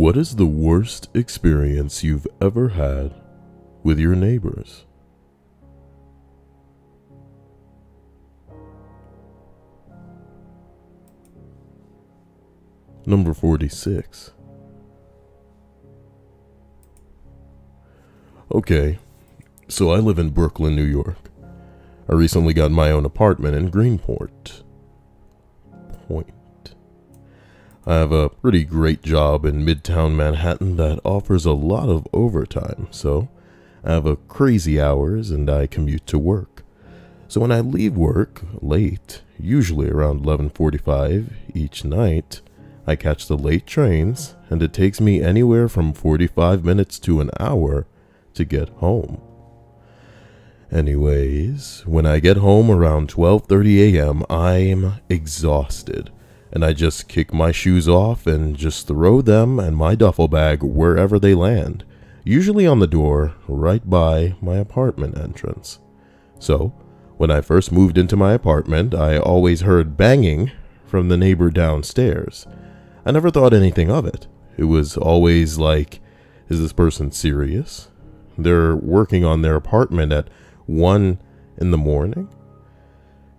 What is the worst experience you've ever had with your neighbors? Number 46. Okay, so I live in Brooklyn, New York. I recently got my own apartment in Greenport. I have a pretty great job in Midtown Manhattan that offers a lot of overtime, so I have a crazy hours and I commute to work. So when I leave work late, usually around 11:45 each night, I catch the late trains and it takes me anywhere from 45 minutes to an hour to get home. Anyways, when I get home around 12:30 a.m., I'm exhausted. And I just kick my shoes off and just throw them and my duffel bag wherever they land, usually on the door right by my apartment entrance. So, when I first moved into my apartment, I always heard banging from the neighbor downstairs. I never thought anything of it. It was always like, is this person serious? They're working on their apartment at 1 in the morning?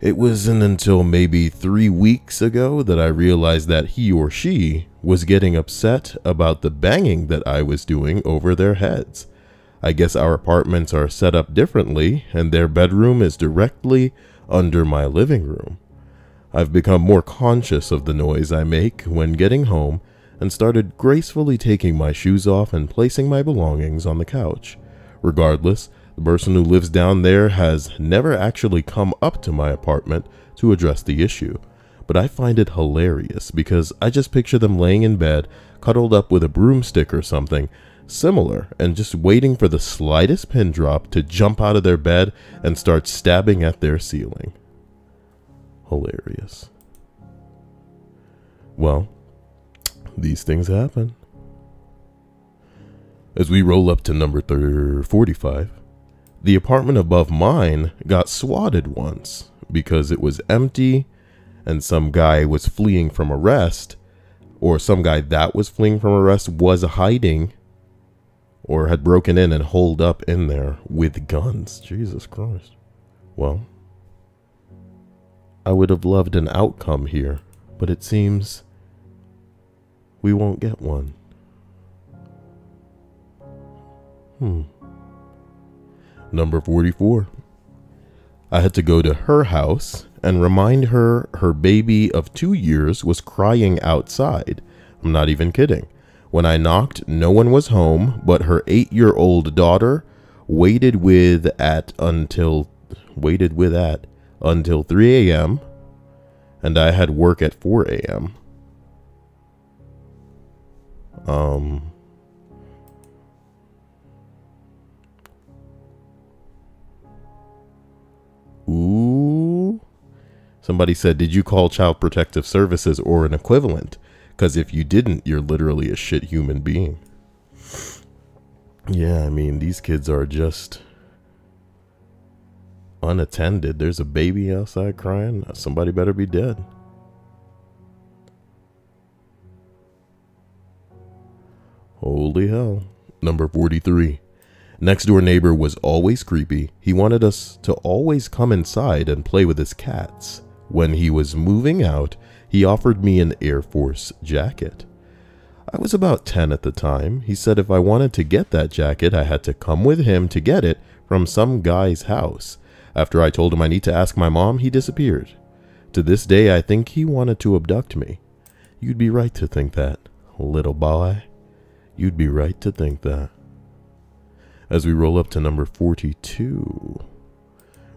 It wasn't until maybe 3 weeks ago that I realized that he or she was getting upset about the banging that I was doing over their heads. I guess our apartments are set up differently and their bedroom is directly under my living room. I've become more conscious of the noise I make when getting home and started gracefully taking my shoes off and placing my belongings on the couch. Regardless, the person who lives down there has never actually come up to my apartment to address the issue, but I find it hilarious because I just picture them laying in bed, cuddled up with a broomstick or something similar, and just waiting for the slightest pin drop to jump out of their bed and start stabbing at their ceiling. Hilarious. Well, these things happen. As we roll up to number 45, the apartment above mine got swatted once because it was empty and some guy was fleeing from arrest, or some guy that was fleeing from arrest was hiding or had broken in and holed up in there with guns. Jesus Christ. Well, I would have loved an outcome here, but it seems we won't get one. Number 44. I had to go to her house and remind her her baby of 2 years was crying outside. I'm not even kidding. When I knocked, no one was home, but her 8-year-old daughter waited with at until 3 a.m. and I had work at 4 a.m. Ooh. Somebody said, did you call Child Protective Services or an equivalent? Because if you didn't, you're literally a shit human being. Yeah, I mean, these kids are just unattended. There's a baby outside crying. Somebody better be dead. Holy hell. Number 43. Next door neighbor was always creepy. He wanted us to always come inside and play with his cats. When he was moving out, he offered me an Air Force jacket. I was about 10 at the time. He said if I wanted to get that jacket, I had to come with him to get it from some guy's house. After I told him I need to ask my mom, he disappeared. To this day, I think he wanted to abduct me. You'd be right to think that, little boy. You'd be right to think that. As we roll up to number 42,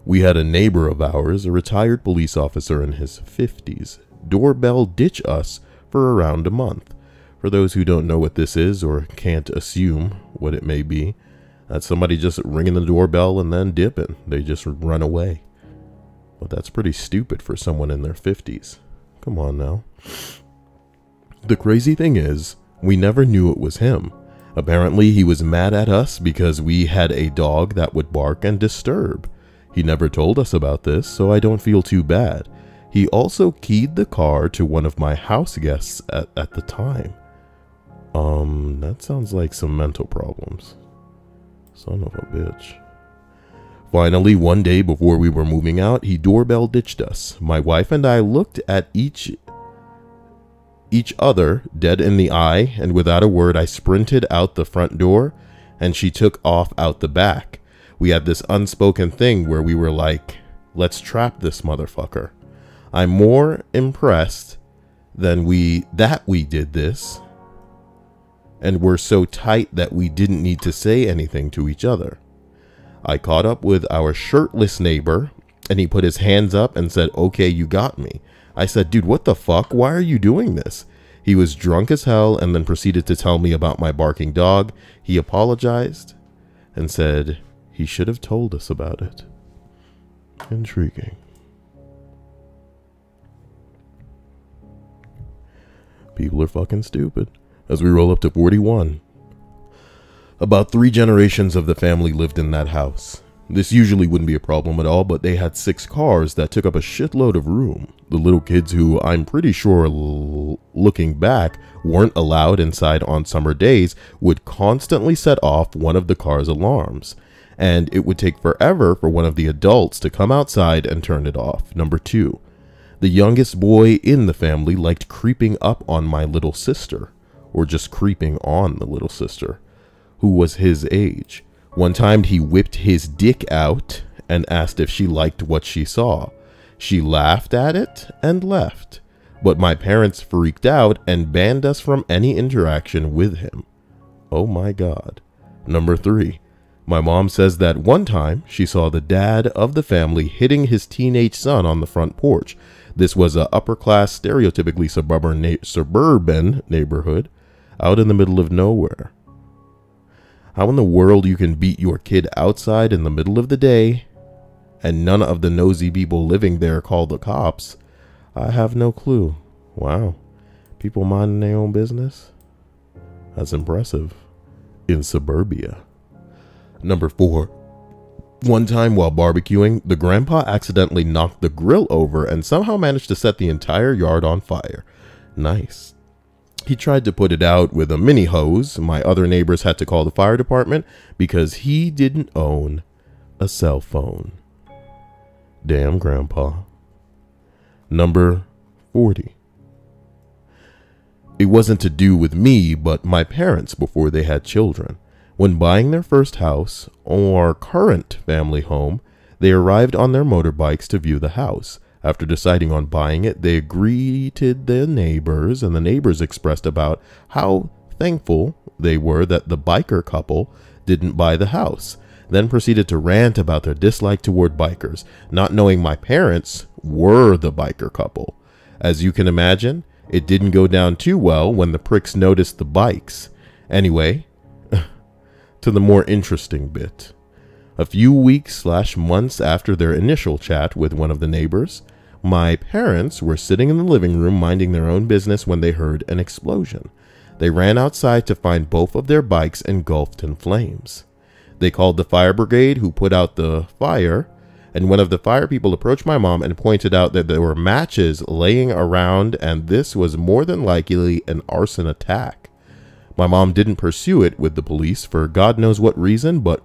we had a neighbor of ours, a retired police officer in his 50s, doorbell ditch us for around a month. For those who don't know what this is or can't assume what it may be, that's somebody just ringing the doorbell and then dipping. They just run away. But that's pretty stupid for someone in their 50s. Come on now. The crazy thing is, we never knew it was him. Apparently, he was mad at us because we had a dog that would bark and disturb. He never told us about this, so I don't feel too bad. He also keyed the car to one of my house guests at the time. That sounds like some mental problems. Son of a bitch. Finally, one day before we were moving out, he doorbell ditched us. My wife and I looked at each other dead in the eye, and without a word, I sprinted out the front door, and she took off out the back. We had this unspoken thing where we were like, let's trap this motherfucker. I'm more impressed than that we did this, and we're so tight that we didn't need to say anything to each other. I caught up with our shirtless neighbor, and he put his hands up and said, okay, you got me. I said, dude, what the fuck? Why are you doing this? He was drunk as hell and then proceeded to tell me about my barking dog. He apologized and said he should have told us about it. Intriguing. People are fucking stupid. As we roll up to 41. About 3 generations of the family lived in that house. This usually wouldn't be a problem at all, but they had 6 cars that took up a shitload of room. The little kids, who I'm pretty sure, looking back, weren't allowed inside on summer days, would constantly set off one of the car's alarms. And it would take forever for one of the adults to come outside and turn it off. Number 2. The youngest boy in the family liked creeping up on my little sister. Or just creeping on the little sister, who was his age. One time he whipped his dick out and asked if she liked what she saw. She laughed at it and left, but my parents freaked out and banned us from any interaction with him. Oh my God. Number 3. My mom says that one time she saw the dad of the family hitting his teenage son on the front porch. This was a upper-class, stereotypically suburban neighborhood out in the middle of nowhere. How in the world you can beat your kid outside in the middle of the day and none of the nosy people living there call the cops? I have no clue. Wow. People minding their own business? That's impressive. In suburbia. Number 4. One time while barbecuing, the grandpa accidentally knocked the grill over and somehow managed to set the entire yard on fire. Nice. He tried to put it out with a mini hose. My other neighbors had to call the fire department because he didn't own a cell phone. Damn grandpa. Number 40. It wasn't to do with me, but my parents before they had children. When buying their first house, or current family home, they arrived on their motorbikes to view the house. After deciding on buying it, they greeted their neighbors, and the neighbors expressed about how thankful they were that the biker couple didn't buy the house, then proceeded to rant about their dislike toward bikers, not knowing my parents were the biker couple. As you can imagine, it didn't go down too well when the pricks noticed the bikes. Anyway, to the more interesting bit. A few weeks/months after their initial chat with one of the neighbors, my parents were sitting in the living room minding their own business when they heard an explosion. They ran outside to find both of their bikes engulfed in flames. They called the fire brigade, who put out the fire, and one of the fire people approached my mom and pointed out that there were matches laying around, and this was more than likely an arson attack. My mom didn't pursue it with the police for God knows what reason, but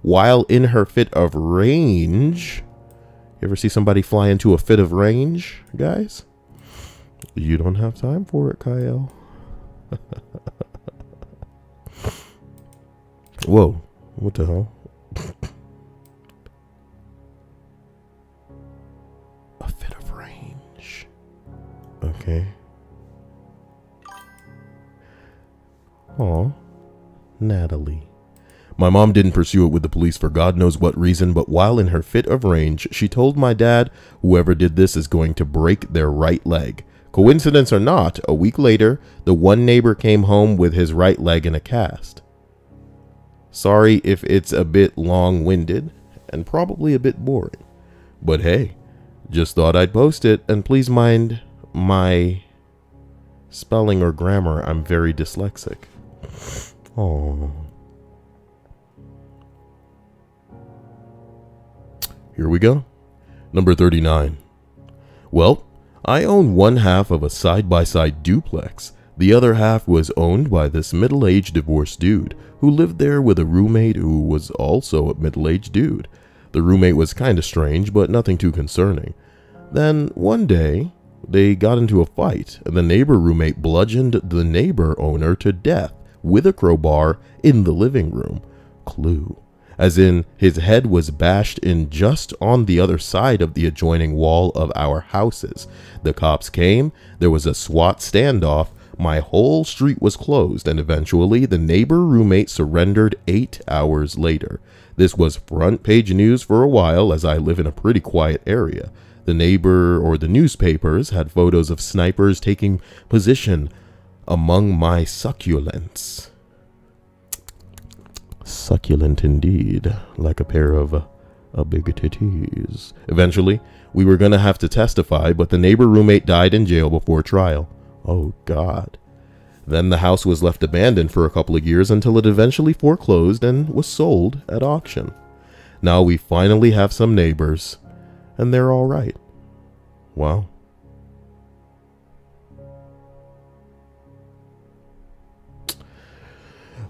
while in her fit of rage, you ever see somebody fly into a fit of rage, guys? You don't have time for it, Kyle. Whoa, what the hell? A fit of rage. Okay. Aw, Natalie. My mom didn't pursue it with the police for God knows what reason, but while in her fit of rage, she told my dad whoever did this is going to break their right leg. Coincidence or not, a week later, the one neighbor came home with his right leg in a cast. Sorry if it's a bit long-winded and probably a bit boring, but hey, just thought I'd post it, and please mind my spelling or grammar. I'm very dyslexic. Oh. Here we go. Number 39. Well, I own one half of a side-by-side duplex. The other half was owned by this middle-aged divorced dude who lived there with a roommate who was also a middle-aged dude. The roommate was kinda strange, but nothing too concerning. Then, one day, they got into a fight, and the neighbor roommate bludgeoned the neighbor owner to death with a crowbar in the living room. Clue. As in, his head was bashed in just on the other side of the adjoining wall of our houses. The cops came, there was a SWAT standoff, my whole street was closed, and eventually the neighbor roommate surrendered 8 hours later. This was front page news for a while, as I live in a pretty quiet area. The neighbor or the newspapers had photos of snipers taking position among my succulents. Succulent indeed, like a pair of big titties. Eventually, we were gonna have to testify, but the neighbor roommate died in jail before trial. Oh God. Then the house was left abandoned for a couple of years until it eventually foreclosed and was sold at auction. Now we finally have some neighbors, and they're all right. Wow.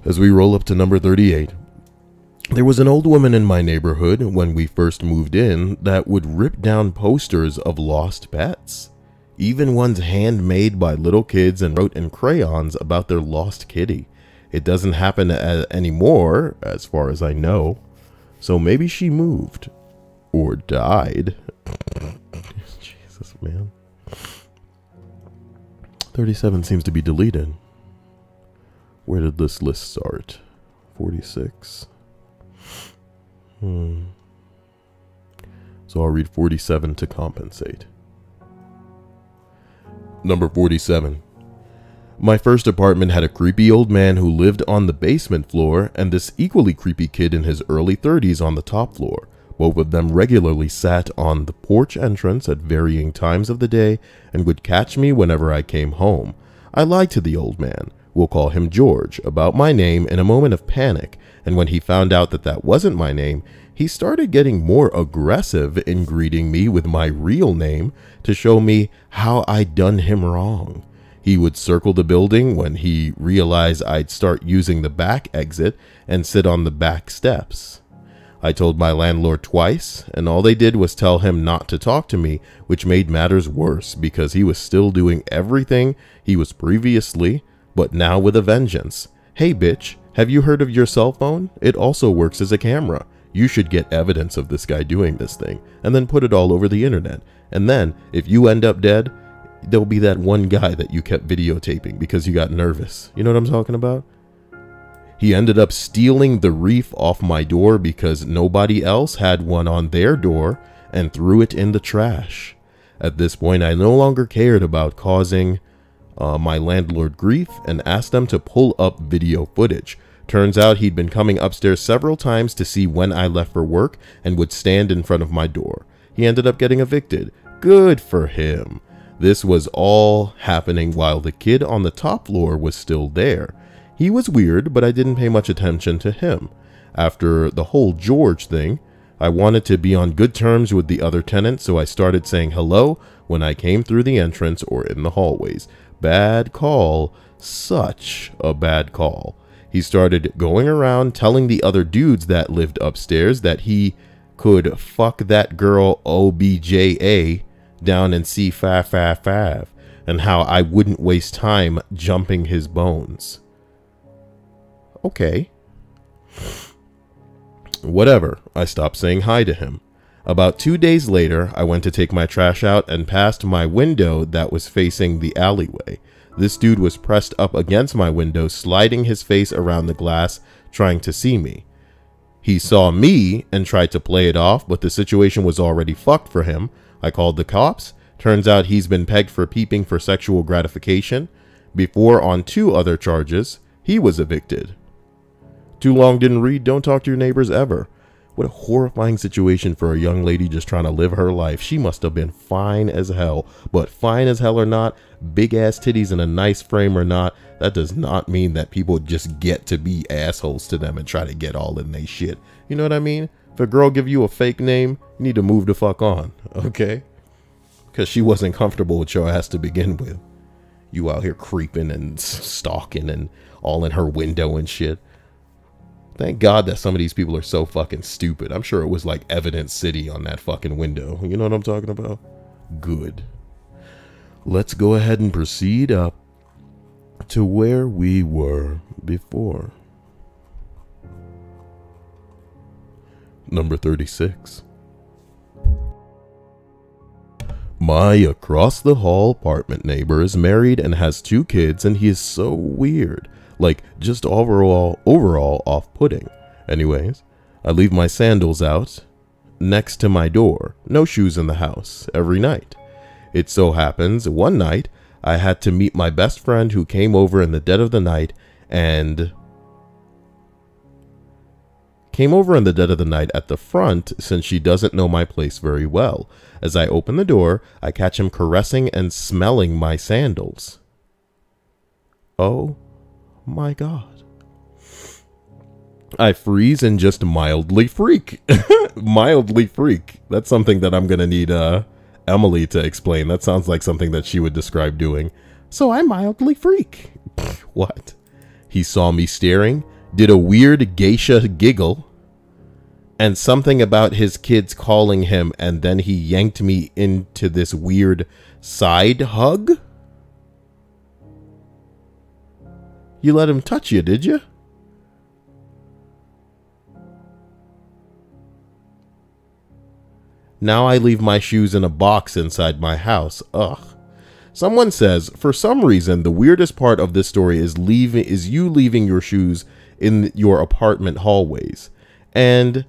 As we roll up to number 38, there was an old woman in my neighborhood when we first moved in that would rip down posters of lost pets, even ones handmade by little kids, and wrote in crayons about their lost kitty. It doesn't happen anymore, as far as I know, so maybe she moved or died. Jesus, man. 37 seems to be deleted. Where did this list start? 46. So I'll read 47 to compensate. Number 47. My first apartment had a creepy old man who lived on the basement floor and this equally creepy kid in his early 30s on the top floor. Both of them regularly sat on the porch entrance at varying times of the day and would catch me whenever I came home. I lied to the old man, we'll call him George, about my name in a moment of panic, and when he found out that that wasn't my name, he started getting more aggressive in greeting me with my real name to show me how I'd done him wrong. He would circle the building when he realized I'd start using the back exit and sit on the back steps. I told my landlord twice, and all they did was tell him not to talk to me, which made matters worse because he was still doing everything he was previously, but now with a vengeance. Hey bitch, have you heard of your cell phone? It also works as a camera. You should get evidence of this guy doing this thing, and then put it all over the internet. And then, if you end up dead, there'll be that one guy that you kept videotaping because you got nervous. You know what I'm talking about? He ended up stealing the wreath off my door because nobody else had one on their door and threw it in the trash. At this point, I no longer cared about causing my landlord grief and asked them to pull up video footage. Turns out he'd been coming upstairs several times to see when I left for work and would stand in front of my door. He ended up getting evicted. Good for him. This was all happening while the kid on the top floor was still there. He was weird, but I didn't pay much attention to him. After the whole George thing, I wanted to be on good terms with the other tenants, so I started saying hello when I came through the entrance or in the hallways. Bad call. Such a bad call. He started going around telling the other dudes that lived upstairs that he could fuck that girl OBJA down in C555 and how I wouldn't waste time jumping his bones. Okay. Whatever, I stopped saying hi to him. About 2 days later, I went to take my trash out and passed my window that was facing the alleyway. This dude was pressed up against my window, sliding his face around the glass, trying to see me. He saw me and tried to play it off, but the situation was already fucked for him. I called the cops. Turns out he's been pegged for peeping for sexual gratification. Before, on 2 other charges, he was evicted. Too long didn't read, don't talk to your neighbors ever. What a horrifying situation for a young lady just trying to live her life. She must have been fine as hell. But fine as hell or not, big ass titties in a nice frame or not, that does not mean that people just get to be assholes to them and try to get all in they shit. You know what I mean? If a girl give you a fake name, you need to move the fuck on, okay? Because she wasn't comfortable with your ass to begin with. You out here creeping and stalking and all in her window and shit. Thank God that some of these people are so fucking stupid. I'm sure it was like Evidence City on that fucking window. You know what I'm talking about? Good. Let's go ahead and proceed up to where we were before. Number 36. My across the hall apartment neighbor is married and has 2 kids, and he is so weird. Like, just overall off-putting. Anyways, I leave my sandals out next to my door. No shoes in the house every night. It so happens, one night, I had to meet my best friend who came over in the dead of the night at the front since she doesn't know my place very well. As I open the door, I catch him caressing and smelling my sandals. Oh my God. I freeze and just mildly freak. Mildly freak. That's something that I'm gonna need Emily to explain. That sounds like something that she would describe doing. So I mildly freak. What? He saw me staring, did a weird geisha giggle, and something about his kids calling him, and then he yanked me into this weird side hug? You let him touch you, did you? Now I leave my shoes in a box inside my house. Ugh. Someone says, for some reason, the weirdest part of this story is you leaving your shoes in your apartment hallways. And,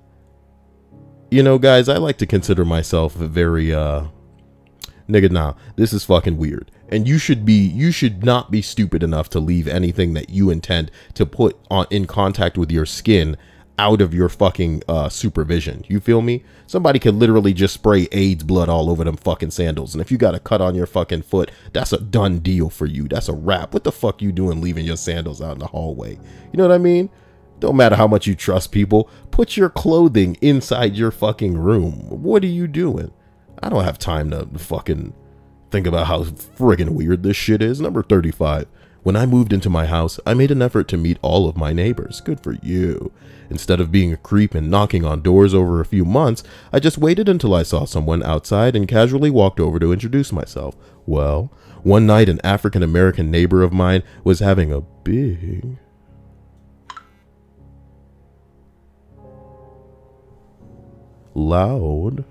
you know, guys, I like to consider myself very, nigga, nah, this is fucking weird. And you should not be stupid enough to leave anything that you intend to put in contact with your skin out of your fucking supervision. You feel me? Somebody could literally just spray AIDS blood all over them fucking sandals. And if you got a cut on your fucking foot, that's a done deal for you. That's a wrap. What the fuck you doing leaving your sandals out in the hallway? You know what I mean? Don't matter how much you trust people. Put your clothing inside your fucking room. What are you doing? I don't have time to fucking think about how friggin' weird this shit is. Number 35. When I moved into my house, I made an effort to meet all of my neighbors. Good for you. Instead of being a creep and knocking on doors over a few months, I just waited until I saw someone outside and casually walked over to introduce myself. Well, one night an African-American neighbor of mine was having a big loud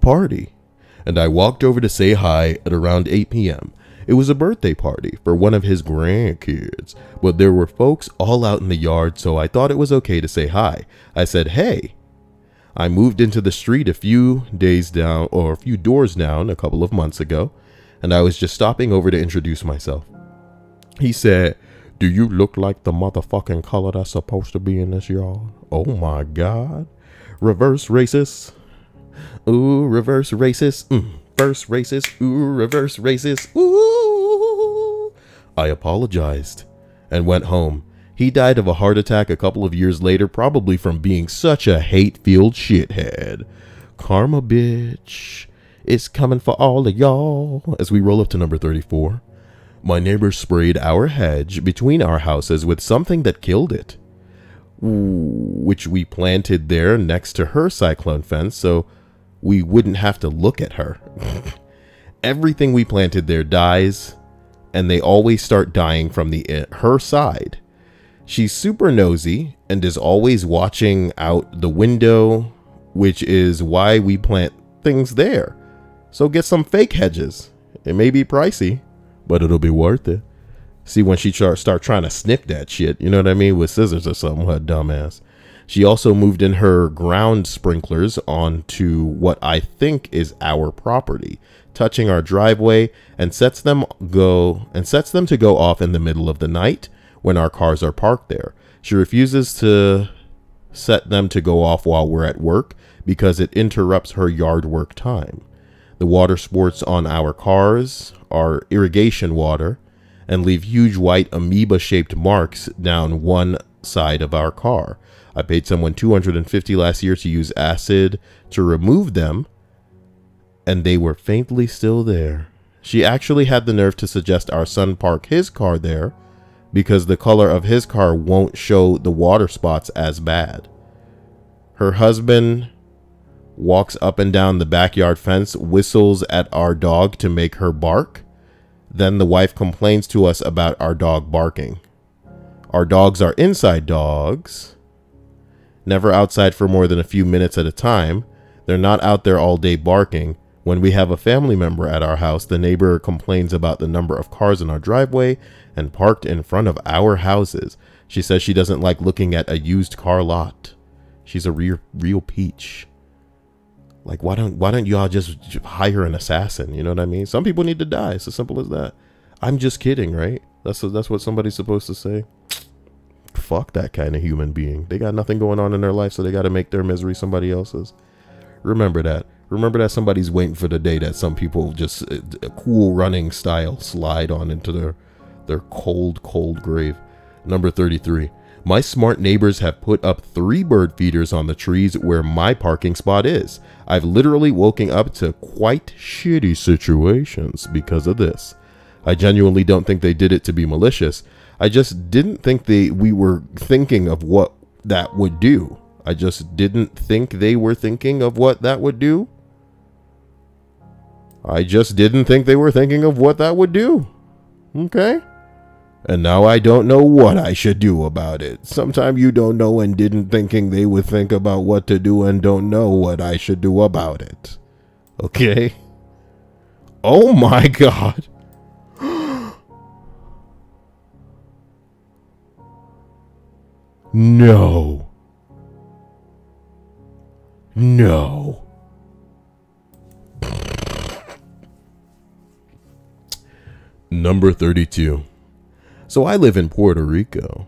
party, and I walked over to say hi at around 8 p.m. It was a birthday party for one of his grandkids, but there were folks all out in the yard, so I thought it was okay to say hi. I said, hey. I moved into the street a few doors down a couple of months ago, and I was just stopping over to introduce myself. He said, do you look like the motherfucking color that's supposed to be in this yard? Oh my God. Reverse racist. Ooh, reverse racist. First racist. Ooh, reverse racist. Ooh. I apologized and went home. He died of a heart attack a couple of years later, probably from being such a hate-filled shithead. Karma, bitch. It's coming for all of y'all. As we roll up to number 34. My neighbor sprayed our hedge between our houses with something that killed it, which we planted there next to her cyclone fence so we wouldn't have to look at her. Everything we planted there dies, and they always start dying from her side. She's super nosy and is always watching out the window, which is why we plant things there. So get some fake hedges. It may be pricey, but it'll be worth it. See, when she start trying to snip that shit, you know what I mean, with scissors or something, her dumbass. She also moved in her ground sprinklers onto what I think is our property, touching our driveway, and sets them to go off in the middle of the night when our cars are parked there. She refuses to set them to go off while we're at work because it interrupts her yard work time. The water sports on our cars are irrigation water and leave huge white amoeba-shaped marks down one side of our car. I paid someone $250 last year to use acid to remove them, and they were faintly still there. She actually had the nerve to suggest our son park his car there because the color of his car won't show the water spots as bad. Her husband walks up and down the backyard fence, whistles at our dog to make her bark. Then the wife complains to us about our dog barking. Our dogs are inside dogs, never outside for more than a few minutes at a time. They're not out there all day barking. When we have a family member at our house, the neighbor complains about the number of cars in our driveway and parked in front of our houses. She says she doesn't like looking at a used car lot. She's a real peach. Like, why don't y'all just hire an assassin? You know what I mean? Some people need to die. It's as simple as that. I'm just kidding, right? That's what somebody's supposed to say. Fuck that kind of human being. They got nothing going on in their life, so they got to make their misery somebody else's. Remember that. Remember that somebody's waiting for the day that some people just a cool running style slide on into their cold grave. Number 33. My smart neighbors have put up 3 bird feeders on the trees where my parking spot is. I've literally woken up to quite shitty situations because of this. I genuinely don't think they did it to be malicious. I just didn't think we were thinking of what that would do. I just didn't think they were thinking of what that would do. I just didn't think they were thinking of what that would do. Okay? And now I don't know what I should do about it. Sometimes you don't know and didn't thinking they would think about what to do and don't know what I should do about it. Okay? Oh my God. No. No. Number 32. So I live in Puerto Rico,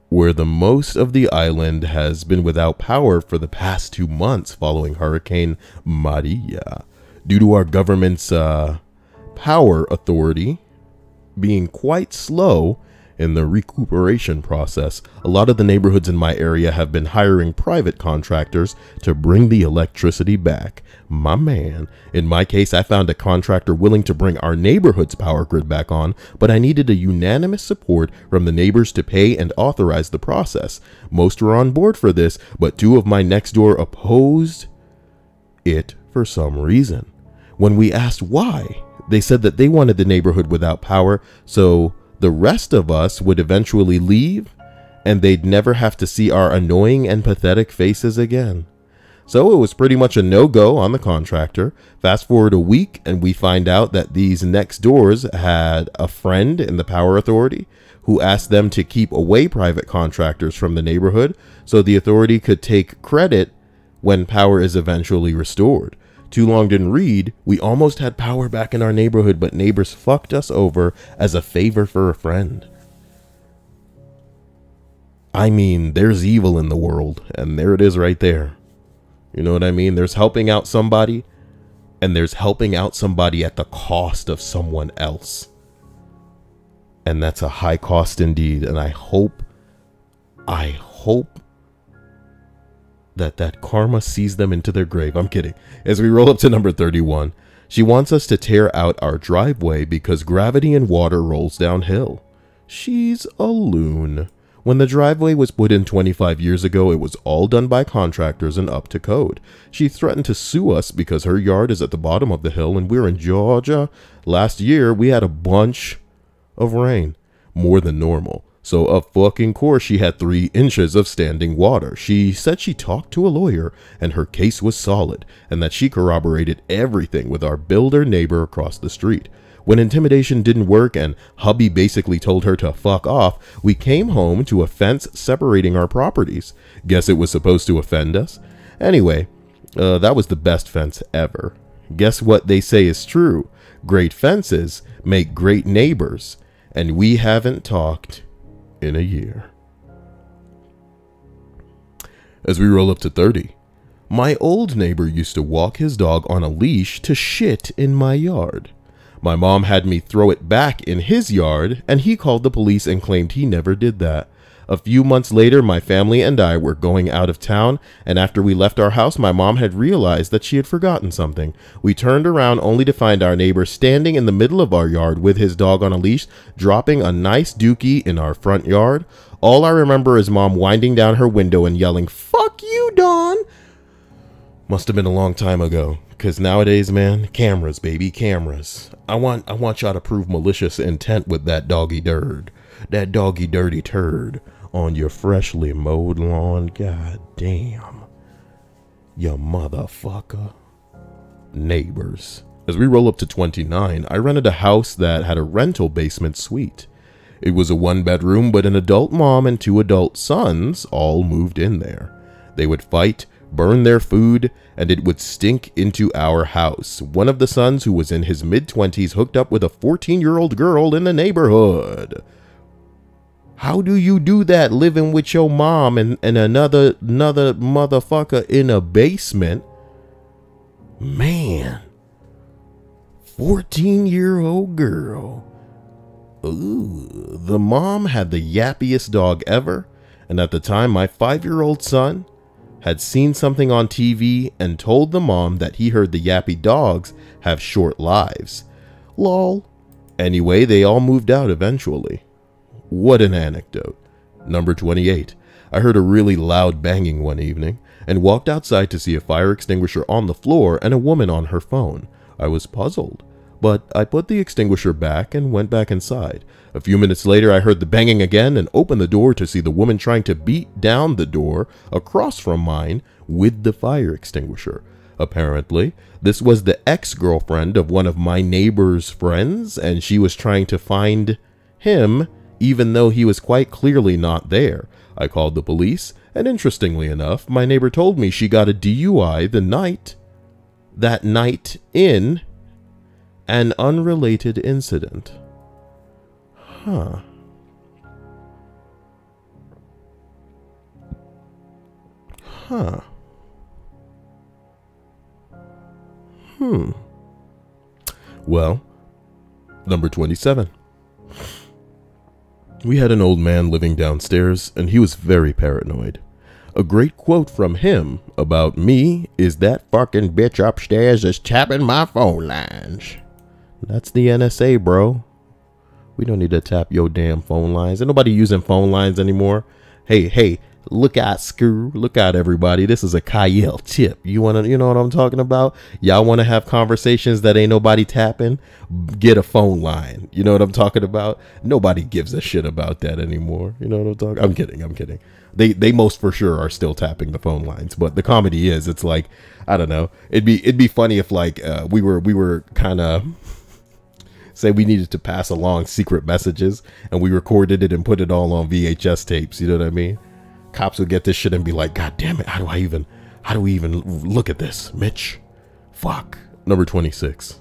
where the most of the island has been without power for the past 2 months following Hurricane Maria, due to our government's power authority being quite slow in the recuperation process. A lot of the neighborhoods in my area have been hiring private contractors to bring the electricity back. My man. In my case, I found a contractor willing to bring our neighborhood's power grid back on, but I needed a unanimous support from the neighbors to pay and authorize the process. Most were on board for this, but 2 of my next door opposed it for some reason. When we asked why, they said that they wanted the neighborhood without power, so the rest of us would eventually leave and they'd never have to see our annoying and pathetic faces again. So it was pretty much a no-go on the contractor. Fast forward a week and we find out that these next doors had a friend in the power authority who asked them to keep away private contractors from the neighborhood so the authority could take credit when power is eventually restored. Too long didn't read. We almost had power back in our neighborhood, but neighbors fucked us over as a favor for a friend. I mean, there's evil in the world, and there it is right there. You know what I mean? There's helping out somebody, and there's helping out somebody at the cost of someone else. And that's a high cost indeed, and I hope that karma sees them into their grave. I'm kidding. As we roll up to number 31, she wants us to tear out our driveway because gravity and water rolls downhill. She's a loon. When the driveway was put in 25 years ago, it was all done by contractors and up to code. She threatened to sue us because her yard is at the bottom of the hill and we're in Georgia. Last year, we had a bunch of rain, more than normal. So of fucking course she had 3 inches of standing water. She said she talked to a lawyer and her case was solid and that she corroborated everything with our builder neighbor across the street. When intimidation didn't work and hubby basically told her to fuck off, we came home to a fence separating our properties. Guess it was supposed to offend us? Anyway, that was the best fence ever. Guess what they say is true? Great fences make great neighbors, and we haven't talked in a year. As we roll up to 30, my old neighbor used to walk his dog on a leash to shit in my yard. My mom had me throw it back in his yard and he called the police and claimed he never did that. A few months later, my family and I were going out of town, and after we left our house, my mom had realized that she had forgotten something. We turned around only to find our neighbor standing in the middle of our yard with his dog on a leash, dropping a nice dookie in our front yard. All I remember is Mom winding down her window and yelling, "Fuck you, Dawn!" Must have been a long time ago, because nowadays, man, cameras, baby, cameras. I want y'all to prove malicious intent with that doggy dirty turd on your freshly mowed lawn. God damn. You motherfucker. Neighbors. As we roll up to 29, I rented a house that had a rental basement suite. It was a 1-bedroom, but an adult mom and 2 adult sons all moved in there. They would fight, burn their food, and it would stink into our house. One of the sons, who was in his mid-20s, hooked up with a 14-year-old girl in the neighborhood. How do you do that living with your mom and another motherfucker in a basement? Man. 14-year-old girl. Ooh. The mom had the yappiest dog ever, and at the time my 5-year-old son had seen something on TV and told the mom that he heard the yappy dogs have short lives. Lol. Anyway, they all moved out eventually. What an anecdote. Number 28. I heard a really loud banging one evening and walked outside to see a fire extinguisher on the floor and a woman on her phone. I was puzzled, but I put the extinguisher back and went back inside. A few minutes later, I heard the banging again and opened the door to see the woman trying to beat down the door across from mine with the fire extinguisher. Apparently, this was the ex-girlfriend of one of my neighbor's friends, and she was trying to find him even though he was quite clearly not there. I called the police, and interestingly enough, my neighbor told me she got a DUI that night in an unrelated incident. Huh. Huh. Well, number 27. We had an old man living downstairs, and he was very paranoid. A great quote from him about me is, "That fucking bitch upstairs is tapping my phone lines." That's the NSA, bro. We don't need to tap your damn phone lines. Ain't nobody using phone lines anymore. Hey, look out, Screw. Look out, everybody. This is a Kyle tip. You know what I'm talking about? Y'all want to have conversations that ain't nobody tapping? Get a phone line. You know what I'm talking about? Nobody gives a shit about that anymore. You know what I'm talking? I'm kidding. They most for sure are still tapping the phone lines, but the comedy is, it's like, I don't know. It'd be funny if like we were kind of, say we needed to pass along secret messages and we recorded it and put it all on VHS tapes. You know what I mean? Cops would get this shit and be like, "God damn it, how do we even look at this, Mitch? Fuck." Number 26.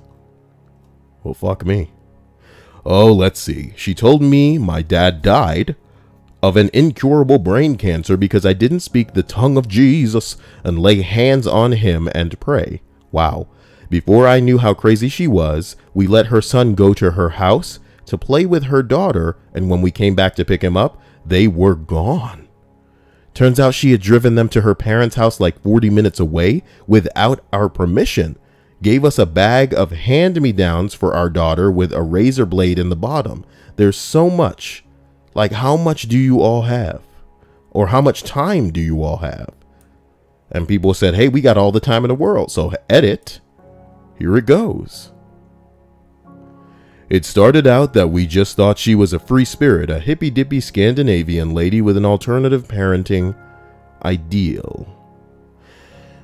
Well, fuck me. Oh, let's see. She told me my dad died of an incurable brain cancer because I didn't speak the tongue of Jesus and lay hands on him and pray. Wow. Before I knew how crazy she was, we let her son go to her house to play with her daughter, and when we came back to pick him up, they were gone. Turns out she had driven them to her parents' house like 40 minutes away without our permission, gave us a bag of hand-me-downs for our daughter with a razor blade in the bottom. There's so much. Like, how much do you all have? Or how much time do you all have? And people said, "Hey, we got all the time in the world, so edit. Here it goes." It started out that we just thought she was a free spirit, a hippy-dippy Scandinavian lady with an alternative parenting ideal.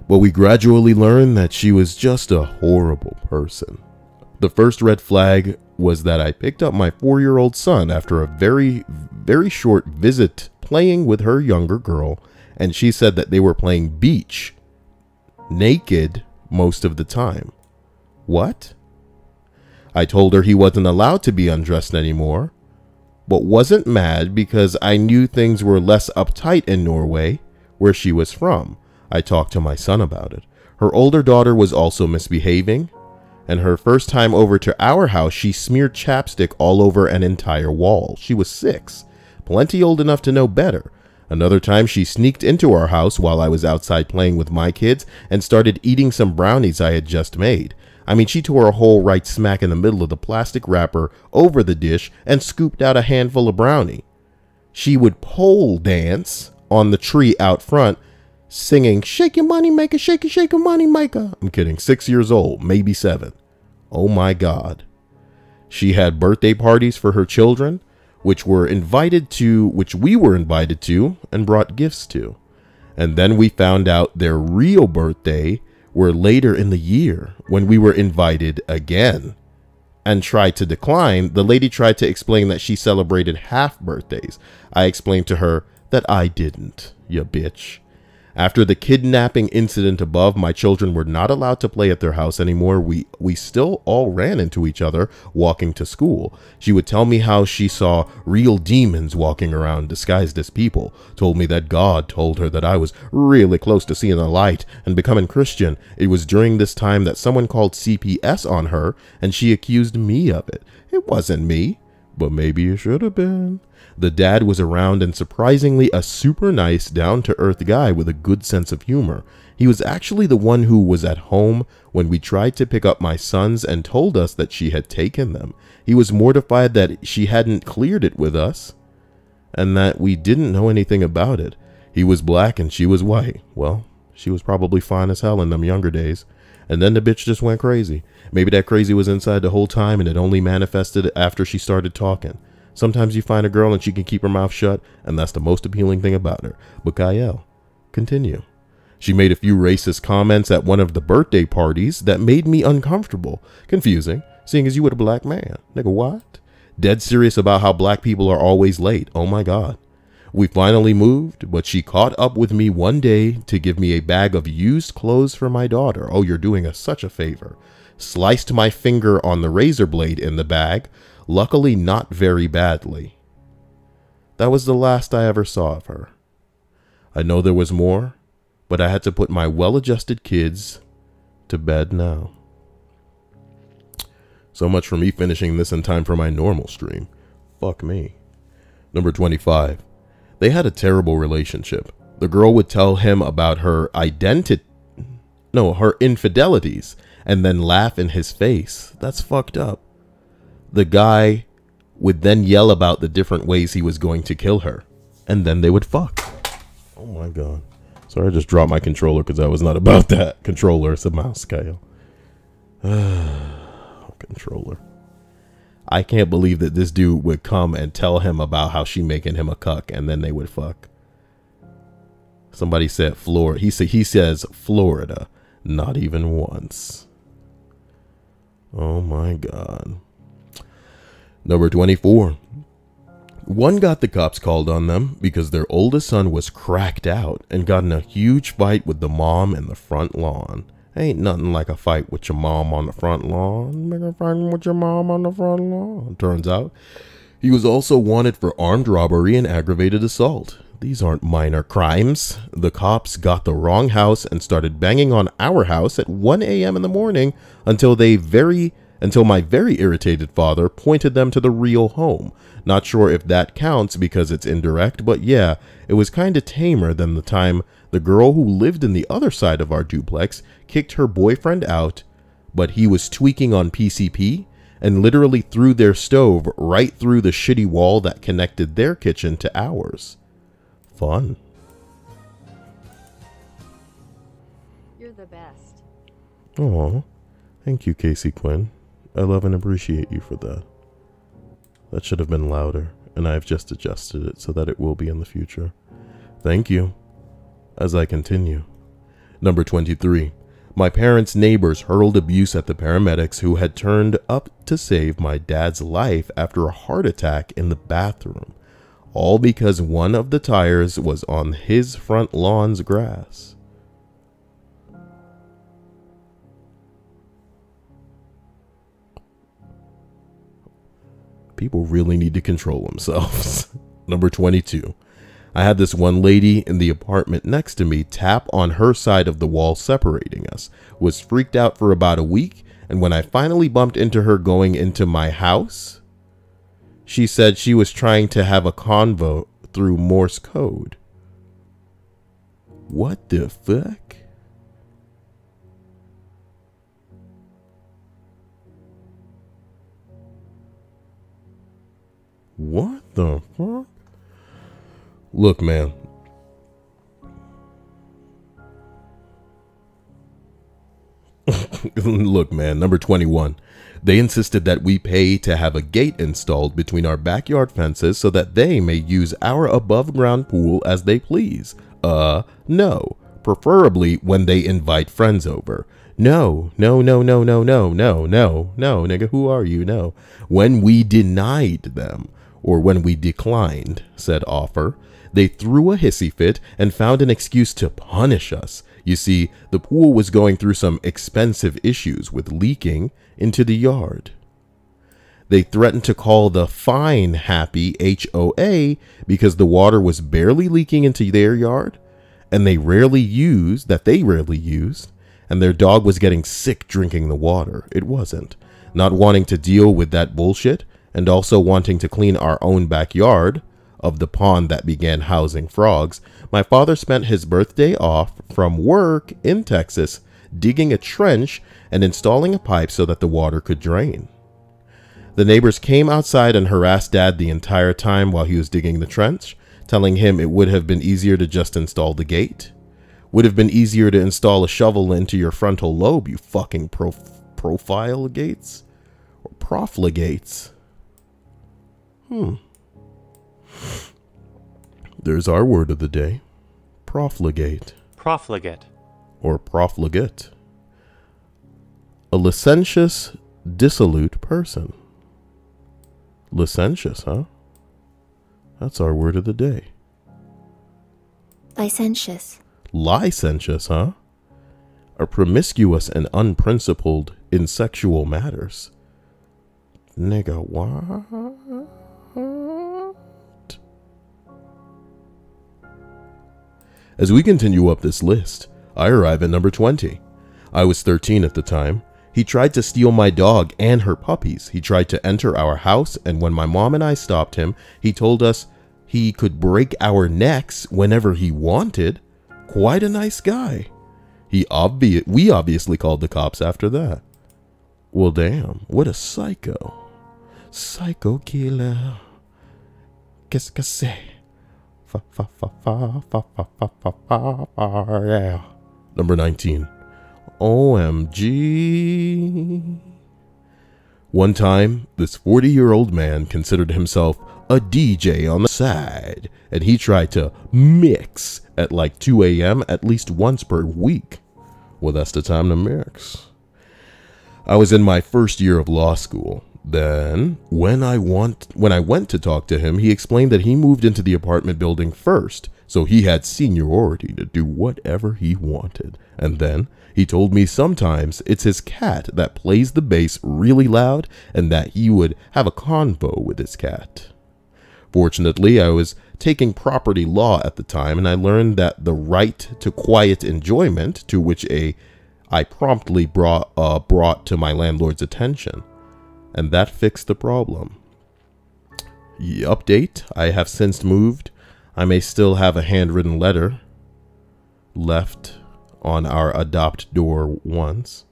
But we gradually learned that she was just a horrible person. The first red flag was that I picked up my 4-year-old son after a very, very short visit playing with her younger girl, and she said that they were playing beach, naked most of the time. What? I told her he wasn't allowed to be undressed anymore, but wasn't mad because I knew things were less uptight in Norway, where she was from. I talked to my son about it. Her older daughter was also misbehaving, and her first time over to our house, she smeared chapstick all over an entire wall. She was 6. plenty old enough to know better. Another time she sneaked into our house while I was outside playing with my kids and started eating some brownies I had just made. I mean, she tore a hole right smack in the middle of the plastic wrapper over the dish and scooped out a handful of brownie. She would pole dance on the tree out front, singing, "Shake your money maker, shake your money maker." I'm kidding, 6 years old, maybe 7. Oh my God. She had birthday parties for her children, which we were invited to and brought gifts to. And then we found out their real birthday were later in the year when we were invited again and tried to decline. The lady tried to explain that she celebrated half birthdays. I explained to her that I didn't, you bitch. After the kidnapping incident above, my children were not allowed to play at their house anymore. We still all ran into each other walking to school. She would tell me how she saw real demons walking around disguised as people, told me that God told her that I was really close to seeing the light and becoming Christian. It was during this time that someone called CPS on her and she accused me of it. It wasn't me, but maybe it should have been. The dad was around and surprisingly a super nice, down-to-earth guy with a good sense of humor. He was actually the one who was at home when we tried to pick up my sons and told us that she had taken them. He was mortified that she hadn't cleared it with us and that we didn't know anything about it. He was black and she was white. Well, she was probably fine as hell in them younger days. And then the bitch just went crazy. Maybe that crazy was inside the whole time and it only manifested after she started talking. Sometimes you find a girl and she can keep her mouth shut, and that's the most appealing thing about her. But Gael, continue. She made a few racist comments at one of the birthday parties that made me uncomfortable. Confusing, seeing as you were a black man. Nigga, what? Dead serious about how black people are always late. Oh my God. We finally moved, but she caught up with me one day to give me a bag of used clothes for my daughter. Oh, you're doing us such a favor. Sliced my finger on the razor blade in the bag. Luckily, not very badly. That was the last I ever saw of her. I know there was more, but I had to put my well-adjusted kids to bed now. So much for me finishing this in time for my normal stream. Fuck me. Number 25. They had a terrible relationship. The girl would tell him about her infidelities and then laugh in his face. That's fucked up. The guy would then yell about the different ways he was going to kill her. And then they would fuck. Oh my God. Sorry, I just dropped my controller because I was not about that. Controller, it's a mouse, Kyle. Controller. I can't believe that this dude would come and tell him about how she making him a cuck and then they would fuck. Somebody said Florida. He says Florida. Not even once. Oh my God. Number 24. One got the cops called on them because their oldest son was cracked out and got in a huge fight with the mom in the front lawn. Ain't nothing like a fight with your mom on the front lawn. Make a fight with your mom on the front lawn. Turns out he was also wanted for armed robbery and aggravated assault. These aren't minor crimes. The cops got the wrong house and started banging on our house at 1 a.m. in the morning until my very irritated father pointed them to the real home. Not sure if that counts because it's indirect, but yeah, it was kinda tamer than the time the girl who lived in the other side of our duplex kicked her boyfriend out, but he was tweaking on PCP and literally threw their stove right through the shitty wall that connected their kitchen to ours. Fun. You're the best. Aw, thank you, Casey Quinn. I love and appreciate you for that. That should have been louder, and I've just adjusted it so that it will be in the future. Thank you. As I continue. Number 23. My parents' neighbors hurled abuse at the paramedics who had turned up to save my dad's life after a heart attack in the bathroom. All because one of the tires was on his front lawn's grass. People really need to control themselves. Number 22. I had this one lady in the apartment next to me tap on her side of the wall separating us. Was freaked out for about a week, and when I finally bumped into her going into my house, she said she was trying to have a convo through Morse code. What the fuck? What the fuck? Look, man. Look, man, number 21. They insisted that we pay to have a gate installed between our backyard fences so that they may use our above ground pool as they please. No. Preferably when they invite friends over. No, nigga, who are you? No. When we denied them, or when we declined said offer, they threw a hissy fit and found an excuse to punish us. You see, the pool was going through some expensive issues with leaking into the yard. They threatened to call the Fine Happy HOA because the water was barely leaking into their yard, and they rarely used, and their dog was getting sick drinking the water. It wasn't. Not wanting to deal with that bullshit, and also wanting to clean our own backyard of the pond that began housing frogs, my father spent his birthday off from work in Texas digging a trench and installing a pipe so that the water could drain. The neighbors came outside and harassed Dad the entire time while he was digging the trench, telling him it would have been easier to just install the gate. Would have been easier to install a shovel into your frontal lobe, you fucking profile gates? Or profligates? There's our word of the day. Profligate. Profligate. Or profligate. A licentious, dissolute person. Licentious, huh? That's our word of the day. Licentious. Licentious, huh? A promiscuous and unprincipled in sexual matters. Nigga, what? As we continue up this list, I arrive at number 20. I was 13 at the time. He tried to steal my dog and her puppies. He tried to enter our house, and when my mom and I stopped him, he told us he could break our necks whenever he wanted. Quite a nice guy. We obviously called the cops after that. Well, damn, what a psycho. Psycho killer. Qu'est-ce que c'est? Yeah. Number 19. OMG. One time, this 40-year-old man considered himself a DJ on the side, and he tried to mix at like 2 a.m. at least once per week. Well, that's the time to mix. I was in my first year of law school. Then, when I went to talk to him, he explained that he moved into the apartment building first, so he had seniority to do whatever he wanted. And then, he told me sometimes it's his cat that plays the bass really loud and that he would have a convo with his cat. Fortunately, I was taking property law at the time, and I learned that the right to quiet enjoyment, to which I promptly brought to my landlord's attention. And that fixed the problem. Update, I have since moved. I may still have a handwritten letter left on our adopt door once.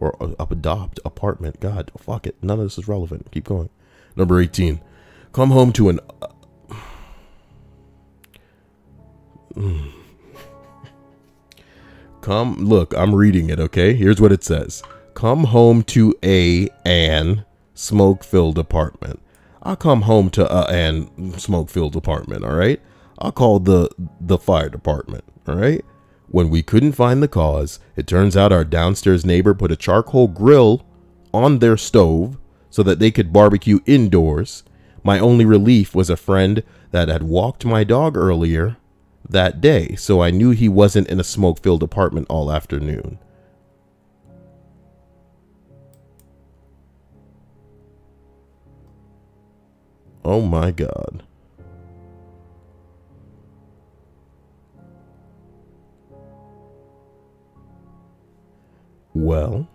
Or adopt apartment. God, fuck it. None of this is relevant. Keep going. Number 18. Come home to an... Look, I'm reading it, okay? Here's what it says. Come home to an smoke-filled apartment. I'll come home to an smoke-filled apartment, all right? I'll call the fire department, all right? When we couldn't find the cause, it turns out our downstairs neighbor put a charcoal grill on their stove so that they could barbecue indoors. My only relief was a friend that had walked my dog earlier that day, so I knew he wasn't in a smoke-filled apartment all afternoon. Oh my God. Well,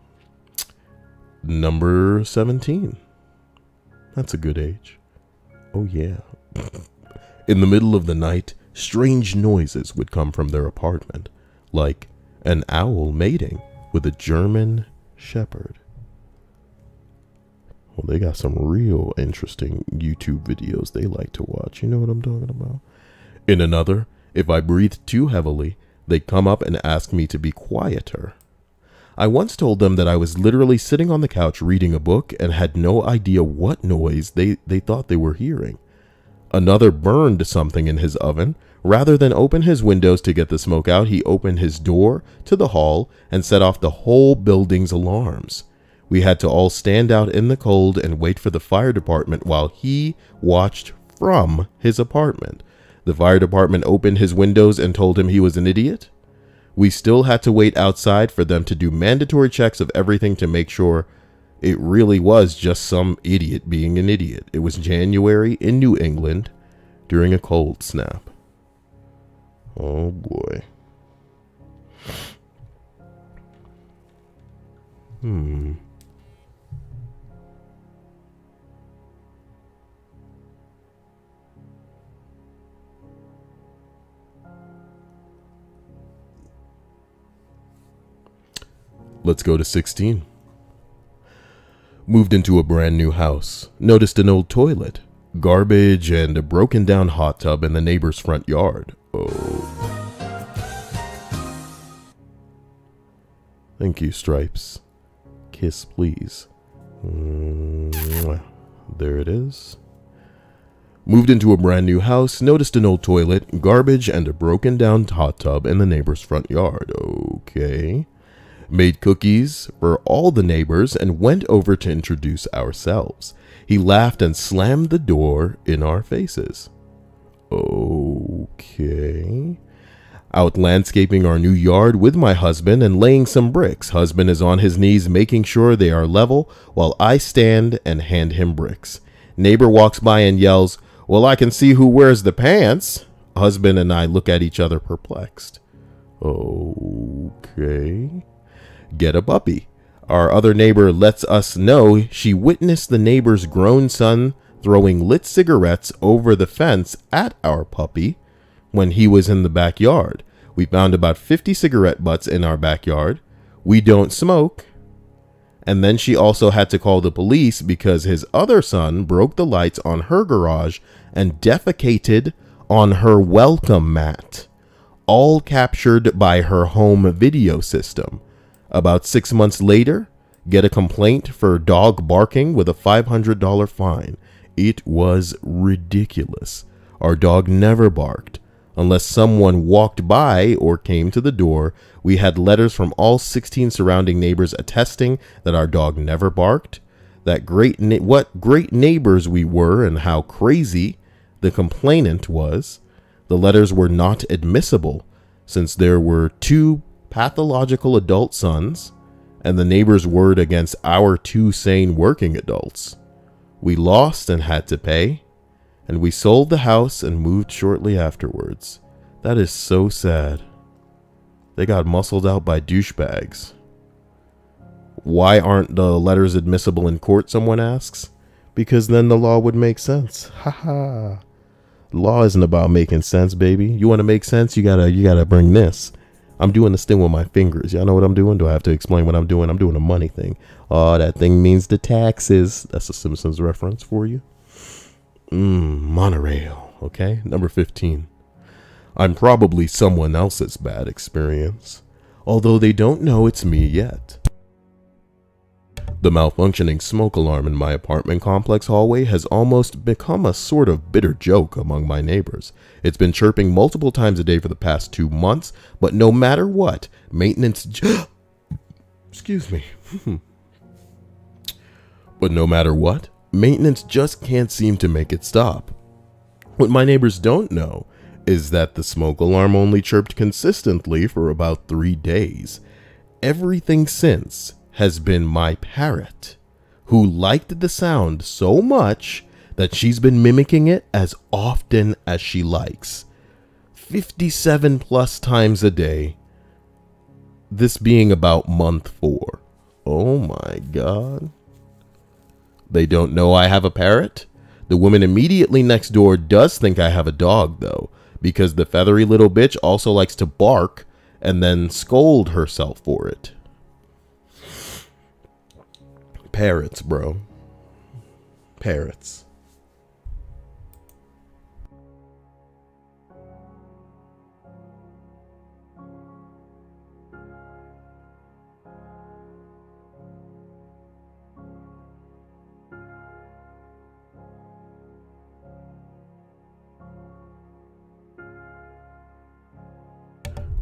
number 17. That's a good age. Oh yeah. In the middle of the night, strange noises would come from their apartment, like an owl mating with a German shepherd. Well, they got some real interesting YouTube videos they like to watch. You know what I'm talking about? In another, if I breathed too heavily, they'd come up and ask me to be quieter. I once told them that I was literally sitting on the couch reading a book and had no idea what noise they thought they were hearing. Another burned something in his oven. Rather than open his windows to get the smoke out, he opened his door to the hall and set off the whole building's alarms. We had to all stand out in the cold and wait for the fire department while he watched from his apartment. The fire department opened his windows and told him he was an idiot. We still had to wait outside for them to do mandatory checks of everything to make sure it really was just some idiot being an idiot. It was January in New England during a cold snap. Oh boy. Let's go to 16. Moved into a brand new house. Noticed an old toilet, garbage, and a broken down hot tub in the neighbor's front yard. Oh. Thank you, Stripes. Kiss, please. There it is. Moved into a brand new house. Noticed an old toilet, garbage, and a broken down hot tub in the neighbor's front yard. Okay. Made cookies for all the neighbors and went over to introduce ourselves. He laughed and slammed the door in our faces. Okay. Out landscaping our new yard with my husband and laying some bricks. Husband is on his knees making sure they are level while I stand and hand him bricks. Neighbor walks by and yells, "Well, I can see who wears the pants." Husband and I look at each other perplexed. Okay. Get a puppy. Our other neighbor lets us know she witnessed the neighbor's grown son throwing lit cigarettes over the fence at our puppy when he was in the backyard. We found about 50 cigarette butts in our backyard. We don't smoke. And then she also had to call the police because his other son broke the lights on her garage and defecated on her welcome mat. All captured by her home video system. About 6 months later, get a complaint for dog barking with a $500 fine. It was ridiculous. Our dog never barked. Unless someone walked by or came to the door, we had letters from all 16 surrounding neighbors attesting that our dog never barked, that what great neighbors we were and how crazy the complainant was. The letters were not admissible since there were 2 pathological adult sons and the neighbor's word against our 2 sane working adults. We lost and had to pay, and we sold the house and moved shortly afterwards. That is so sad. They got muscled out by douchebags. Why aren't the letters admissible in court, someone asks? Because then the law would make sense. Haha. Law isn't about making sense, baby. You want to make sense, you gotta bring this. I'm doing this thing with my fingers. Y'all know what I'm doing? Do I have to explain what I'm doing? I'm doing a money thing. Oh, that thing means the taxes. That's a Simpsons reference for you. Monorail. Okay, number 15. I'm probably someone else's bad experience, although they don't know it's me yet. The malfunctioning smoke alarm in my apartment complex hallway has almost become a sort of bitter joke among my neighbors. It's been chirping multiple times a day for the past 2 months, but no matter what, maintenance excuse me. But no matter what, maintenance just can't seem to make it stop. What my neighbors don't know is that the smoke alarm only chirped consistently for about 3 days. Everything since has been my parrot, who liked the sound so much that she's been mimicking it as often as she likes. 57 plus times a day. This being about month 4. Oh my God. They don't know I have a parrot? The woman immediately next door does think I have a dog, though, because the feathery little bitch also likes to bark and then scold herself for it. Parrots, bro. Parrots.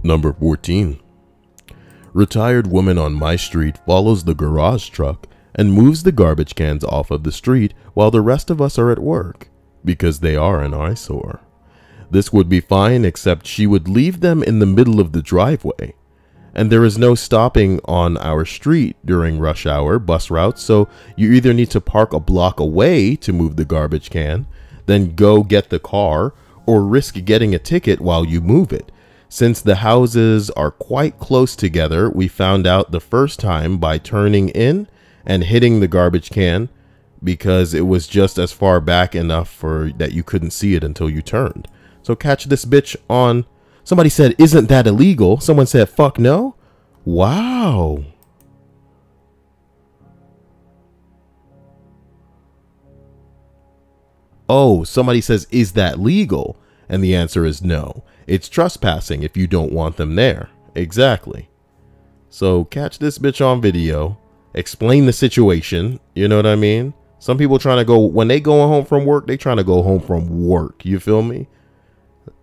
Number 14. Retired woman on my street follows the garage truck and moves the garbage cans off of the street while the rest of us are at work, because they are an eyesore. This would be fine, except she would leave them in the middle of the driveway. And there is no stopping on our street during rush hour bus routes, so you either need to park a block away to move the garbage can, then go get the car, or risk getting a ticket while you move it. Since the houses are quite close together, we found out the first time by turning in and hitting the garbage can, because it was just as far back enough for that you couldn't see it until you turned. So catch this bitch on. Somebody said, "Isn't that illegal?" Someone said, "Fuck no." Wow. Oh, somebody says, "Is that legal?" And the answer is no. It's trespassing if you don't want them there. Exactly. So catch this bitch on video. Explain the situation. You know what I mean? Some people trying to go, when they going home from work, they trying to go home from work. You feel me?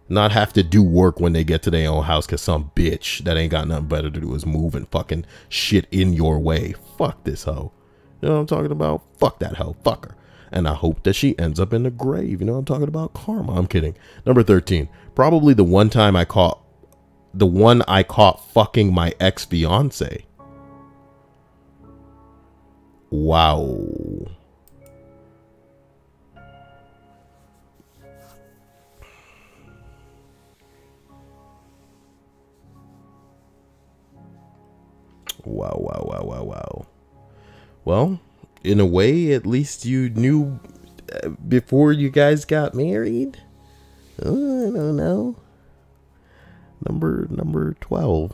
Not have to do work when they get to their own house because some bitch that ain't got nothing better to do is move and fucking shit in your way. Fuck this hoe. You know what I'm talking about? Fuck that hoe. Fuck her. And I hope that she ends up in the grave. You know what I'm talking about? Karma. I'm kidding. Number 13. Probably the one I caught fucking my ex-fiance. Wow. Wow. Well, in a way, at least you knew before you guys got married. Oh, I don't know. Number 12.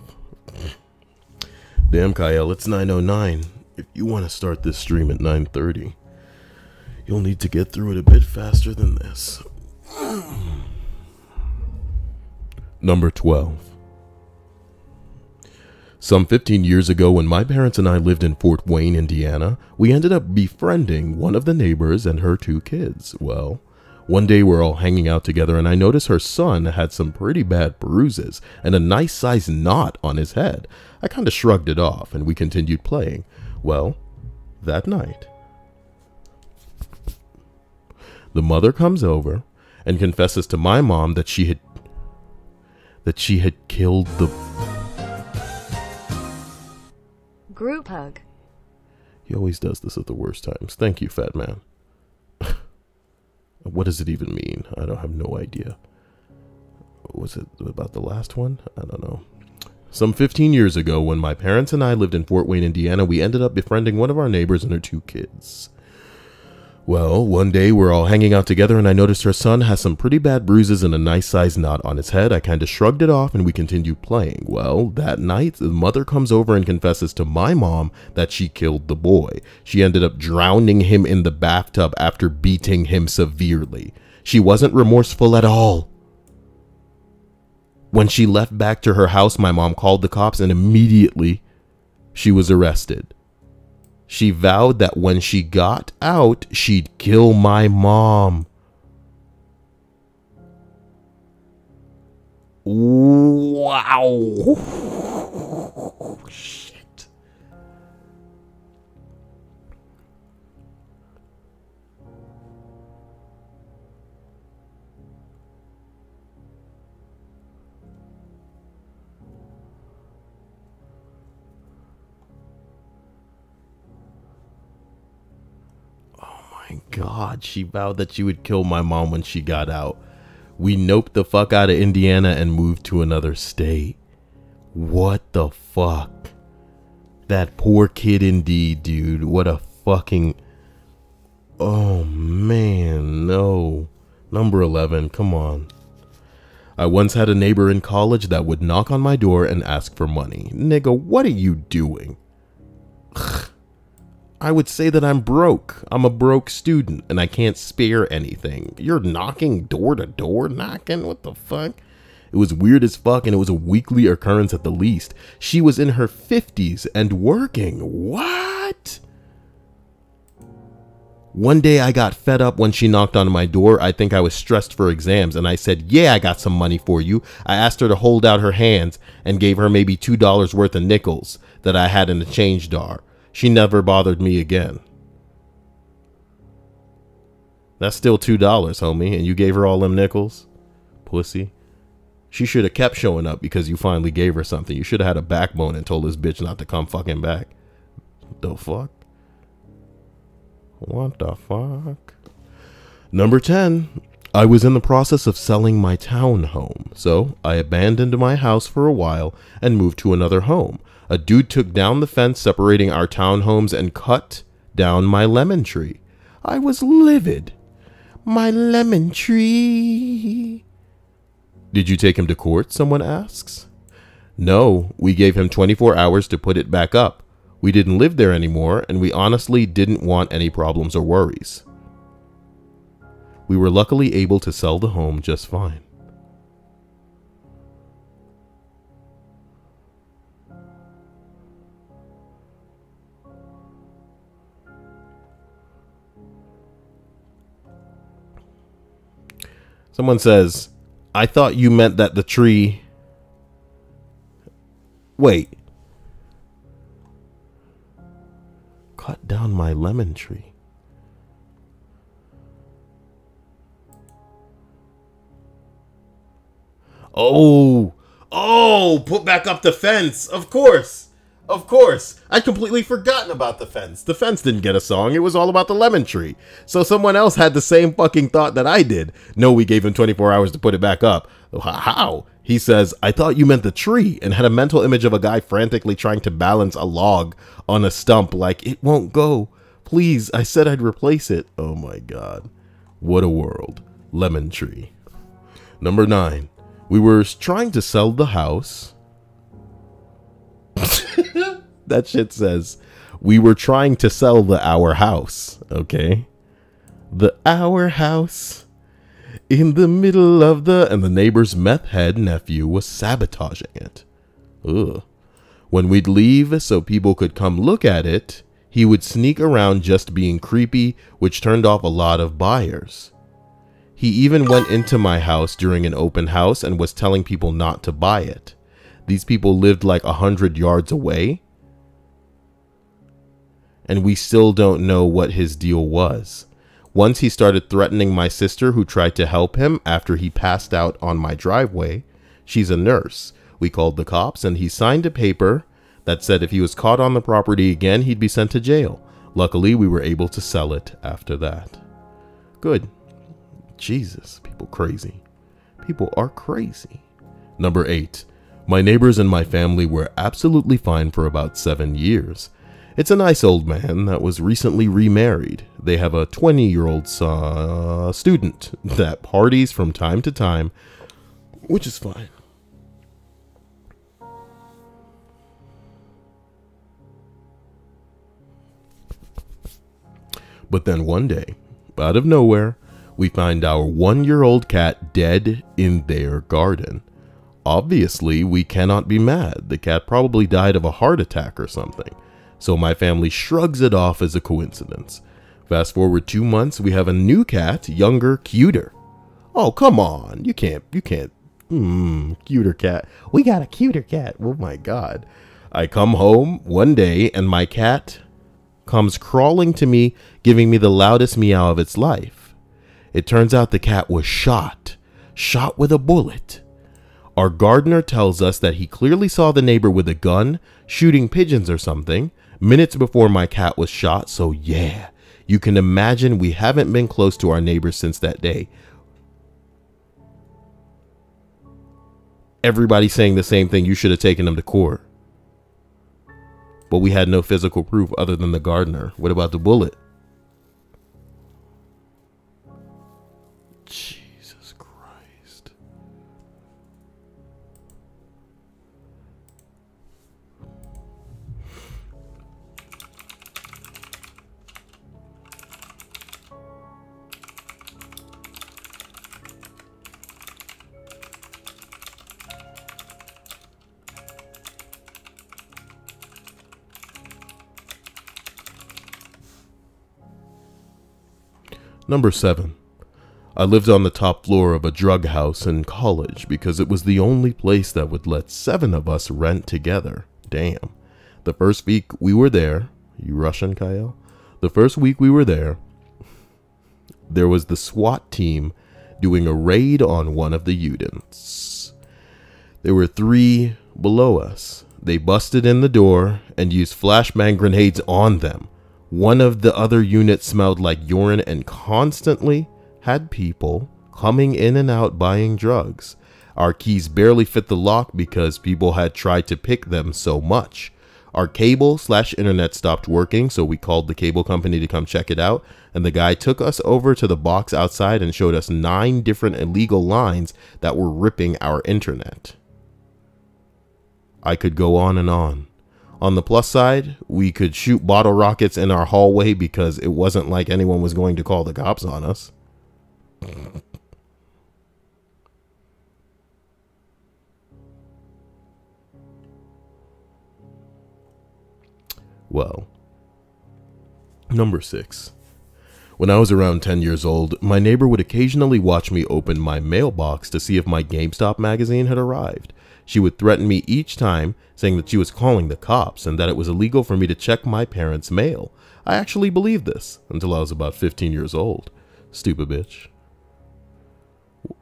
Damn, Kyle, it's 9:09. If you want to start this stream at 9:30, you'll need to get through it a bit faster than this. Number 12. Some 15 years ago, when my parents and I lived in Fort Wayne, Indiana, we ended up befriending one of the neighbors and her 2 kids. Well, one day we're all hanging out together and I noticed her son had some pretty bad bruises and a nice sized knot on his head. I kind of shrugged it off and we continued playing. Well, that night, the mother comes over and confesses to my mom that she had killed the group hug. He always does this at the worst times. Thank you, fat man. What does it even mean? I don't have no idea. Was it about the last one? I don't know. Some 15 years ago, when my parents and I lived in Fort Wayne, Indiana, we ended up befriending one of our neighbors and her 2 kids. Well, one day we're all hanging out together and I noticed her son has some pretty bad bruises and a nice sized knot on his head. I kind of shrugged it off and we continued playing. Well, that night, the mother comes over and confesses to my mom that she killed the boy. She ended up drowning him in the bathtub after beating him severely. She wasn't remorseful at all. When she left back to her house, my mom called the cops and immediately she was arrested. She vowed that when she got out, she'd kill my mom. Wow. Shit. My God, she vowed that she would kill my mom when she got out. We noped the fuck out of Indiana and moved to another state. What the fuck? That poor kid indeed, dude. What a fucking... Oh man, no. Number 11, come on. I once had a neighbor in college that would knock on my door and ask for money. Nigga, what are you doing? I would say that I'm broke. I'm a broke student and I can't spare anything. You're knocking door to door, knocking? What the fuck? It was weird as fuck and it was a weekly occurrence at the least. She was in her 50s and working. What? One day I got fed up when she knocked on my door. I think I was stressed for exams and I said, yeah, I got some money for you. I asked her to hold out her hands and gave her maybe $2 worth of nickels that I had in the change jar. She never bothered me again. That's still $2, homie, and you gave her all them nickels? Pussy. She should have kept showing up because you finally gave her something. You should have had a backbone and told this bitch not to come fucking back. What the fuck? What the fuck? Number 10. I was in the process of selling my townhome, so I abandoned my house for a while and moved to another home. A dude took down the fence separating our townhomes and cut down my lemon tree. I was livid. My lemon tree. Did you take him to court? Someone asks. No, we gave him 24 hours to put it back up. We didn't live there anymore, and we honestly didn't want any problems or worries. We were luckily able to sell the home just fine. Someone says, I thought you meant that the tree... Wait. Cut down my lemon tree. Oh, put back up the fence. Of course. Of course. I'd completely forgotten about the fence. The fence didn't get a song. It was all about the lemon tree. So someone else had the same fucking thought that I did. No, we gave him 24 hours to put it back up. How? He says, I thought you meant the tree, and had a mental image of a guy frantically trying to balance a log on a stump like, it won't go. Please, I said I'd replace it. Oh my God. What a world. Lemon tree. Number 9. We were trying to sell the house. That shit says, we were trying to sell our house. Okay. The our house. In the middle of and the neighbor's meth head nephew was sabotaging it. Ugh. When we'd leave so people could come look at it, he would sneak around just being creepy, which turned off a lot of buyers. He even went into my house during an open house and was telling people not to buy it. These people lived like 100 yards away. And we still don't know what his deal was. Once he started threatening my sister who tried to help him after he passed out on my driveway. She's a nurse. We called the cops and he signed a paper that said if he was caught on the property again, he'd be sent to jail. Luckily, we were able to sell it after that. Good. Jesus, people crazy. People are crazy. Number 8. My neighbors and my family were absolutely fine for about 7 years. It's a nice old man that was recently remarried. They have a 20-year-old student that parties from time to time, which is fine. But then one day, out of nowhere, we find our 1-year-old cat dead in their garden. Obviously, we cannot be mad. The cat probably died of a heart attack or something. So my family shrugs it off as a coincidence. Fast forward 2 months, we have a new cat, younger, cuter. Oh, come on. You can't. Cuter cat. We got a cuter cat. Oh my God. I come home one day and my cat comes crawling to me, giving me the loudest meow of its life. It turns out the cat was shot with a bullet. Our gardener tells us that he clearly saw the neighbor with a gun, shooting pigeons or something, minutes before my cat was shot. So yeah, you can imagine we haven't been close to our neighbors since that day. Everybody's saying the same thing. You should have taken them to court. But we had no physical proof other than the gardener. What about the bullet? Number 7. I lived on the top floor of a drug house in college because it was the only place that would let 7 of us rent together. Damn. The first week we were there, you Russian, Kyle? The first week we were there was the SWAT team doing a raid on one of the units. There were 3 below us. They busted in the door and used flashbang grenades on them. One of the other units smelled like urine and constantly had people coming in and out buying drugs. Our keys barely fit the lock because people had tried to pick them so much. Our cable/internet stopped working, so we called the cable company to come check it out, and the guy took us over to the box outside and showed us 9 different illegal lines that were ripping our internet. I could go on and on. On the plus side, we could shoot bottle rockets in our hallway because it wasn't like anyone was going to call the cops on us. Well, number 6. When I was around 10 years old, my neighbor would occasionally watch me open my mailbox to see if my GameStop magazine had arrived. She would threaten me each time, saying that she was calling the cops and that it was illegal for me to check my parents' mail. I actually believed this until I was about 15 years old. Stupid bitch.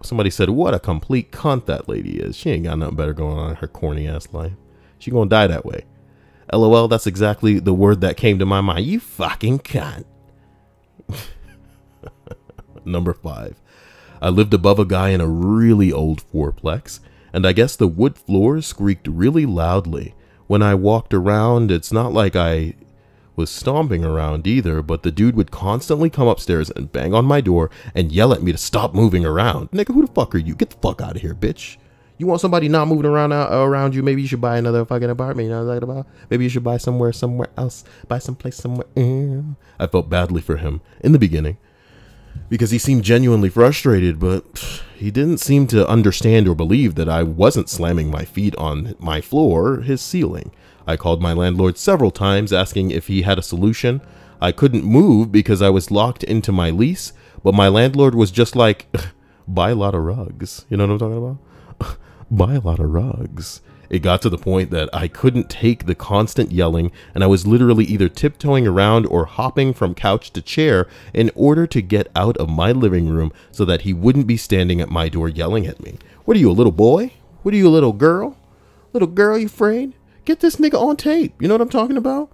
Somebody said, what a complete cunt that lady is. She ain't got nothing better going on in her corny ass life. She gonna die that way. LOL, that's exactly the word that came to my mind. You fucking cunt. Number 5. I lived above a guy in a really old fourplex, and I guess the wood floors squeaked really loudly. When I walked around, it's not like I was stomping around either, but the dude would constantly come upstairs and bang on my door and yell at me to stop moving around. Nigga, who the fuck are you? Get the fuck out of here, bitch. You want somebody not moving around you? Maybe you should buy another fucking apartment. You know what I'm talking about? Maybe you should buy somewhere else. Buy someplace somewhere. I felt badly for him in the beginning because he seemed genuinely frustrated, but he didn't seem to understand or believe that I wasn't slamming my feet on my floor, his ceiling. I called my landlord several times asking if he had a solution. I couldn't move because I was locked into my lease, but my landlord was just like, buy a lot of rugs. You know what I'm talking about? Buy a lot of rugs. It got to the point that I couldn't take the constant yelling, and I was literally either tiptoeing around or hopping from couch to chair in order to get out of my living room so that he wouldn't be standing at my door yelling at me. What are you, a little boy? What are you, a little girl? Little girl, you afraid? Get this nigga on tape. You know what I'm talking about?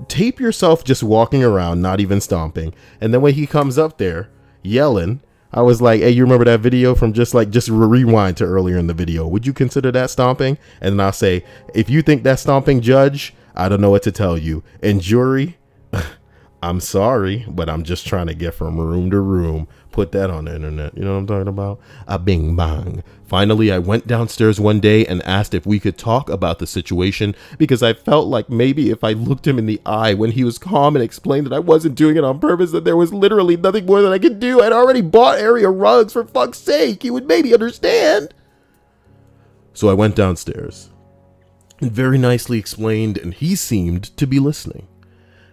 Tape yourself just walking around, not even stomping. And then when he comes up there yelling, I was like, hey, you remember that video from just rewind to earlier in the video. Would you consider that stomping? And then I'll say, if you think that's stomping, judge, I don't know what to tell you. And jury, I'm sorry, but I'm just trying to get from room to room. Put that on the internet. You know what I'm talking about? A bing bang. Finally, I went downstairs one day and asked if we could talk about the situation because I felt like maybe if I looked him in the eye when he was calm and explained that I wasn't doing it on purpose, that there was literally nothing more that I could do. I'd already bought area rugs, for fuck's sake. He would maybe understand. So I went downstairs and very nicely explained, and he seemed to be listening.